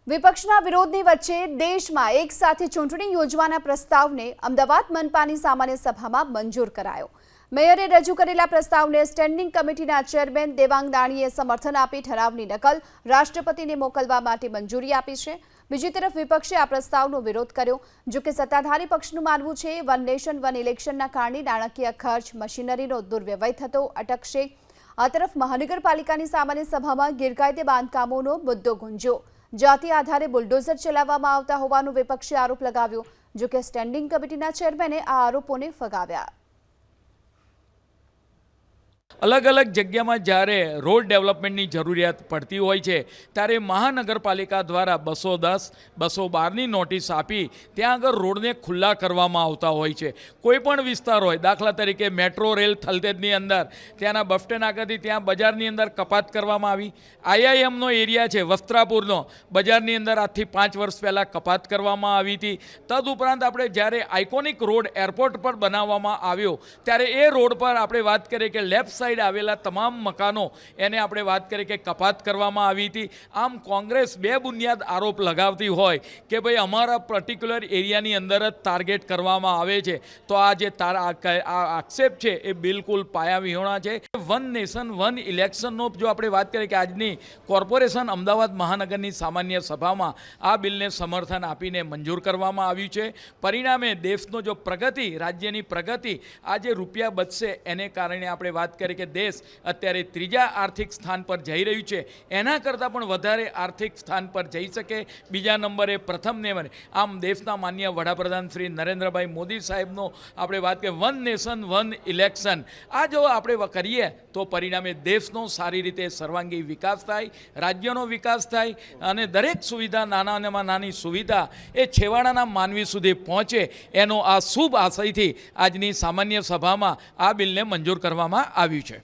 વિપક્ષના વિરોધની વચ્ચે દેશમાં એક સાથે ચૂંટણી યોજવાના પ્રસ્તાવને અમદાવાદ મનપાની સામાન્ય સભામાં મંજૂર કરાયો। મેયરે રજૂ કરેલા પ્રસ્તાવને સ્ટેન્ડિંગ કમિટીના ચેરમેન દેવાંગ દાણીએ સમર્થન આપી ઠરાવની નકલ રાષ્ટ્રપતિને મોકલવા માટે મંજૂરી આપી છે। બીજી તરફ વિપક્ષે આ પ્રસ્તાવનો વિરોધ કર્યો। જો કે સત્તાધારી પક્ષનું માનવું છે વન નેશન વન ઇલેક્શનના કારણે નાણાકીય ખર્ચ મશીનરીનો દુર્વ્યવહાર થતો અટકશે। આ તરફ મહાનગરપાલિકાની સામાન્ય સભામાં ગેરકાયદે બાંધકામોનો મુદ્દો ગુંજ્યો। જાતિ આધારે બુલડોઝર ચલાવવામાં આવતા હોવાનો વિપક્ષે આરોપ લગાવ્યો। જો કે સ્ટેન્ડિંગ કમિટીના ચેરમેને આ આરોપોને ફગાવ્યા। अलग अलग जगह में જ્યારે रोड डेवलपमेंटनी जरूरियात पड़ती होय छे त्यारे महानगरपालिका द्वारा 210 212 नोटिस आपी त्यां आगळ रोडने खुल्ला करवामां आवता होय छे। कोईपण विस्तार होय दाखला तरीके मेट्रो रेल थलतेजनी अंदर त्याना बस स्टेन्ड आगळथी त्यां बजारनी अंदर कपात करवामां आवी। IIM नो एरिया छे वस्त्रापुरनो बजारनी अंदर आजथी 5 वर्ष पहला कपात करवामां आवी हती। तदुपरांत आपणे ज्यारे आइकोनिक रोड एरपोर्ट पर बनाववामां आव्यो त्यारे ए रोड पर आपणे वात करीए के लेफ्ट साइड आवेला तमाम मकानों एने आपणे वात करीए के कपात करवामां आवी हती। आम कांग्रेस बेबुनियाद आरोप लगावती होय के भाई अमारा पर्टिक्युलर एरियानी अंदर ज टार्गेट करवामां आवे छे तो आ जे आक्षेप छे ए बिल्कुल पायाविहोणा छे। वन नेशन वन इलेक्शननो जो आपणे वात करीए के आजनी कोर्पोरेशन अमदावाद महानगरनी सामान्य सभामां आ बिलने समर्थन आपीने मंजूर करवामां आव्युं छे। परिणामे देशनो जो प्रगति राज्यनी प्रगति आज रूपिया बचशे एने कारणे आपणे वात करीए के देश अत्यारे त्रीजा आर्थिक स्थान पर जई रह्युं छे एना करता पण वधारे आर्थिक स्थान पर जई शके। बीजा नंबरे प्रथम नंबरे आम देशना माननीय वडाप्रधान श्री नरेन्द्रभाई मोदी साहेबनो आपणे वात के वन नेशन वन इलेक्शन आ जो आपणे करीए तो परिणामे देशनो सारी रीते सर्वांगी विकास थाय राज्यनो विकास थाय अने दरेक सुविधा नानामां नानी सुविधा ए छेवाड़ाना मानवी सुधी पहोंचे एनो आ शुभ आशयथी आजनी सामान्य सभामां आ बिलने मंजूर करवामां આવ્યું છે।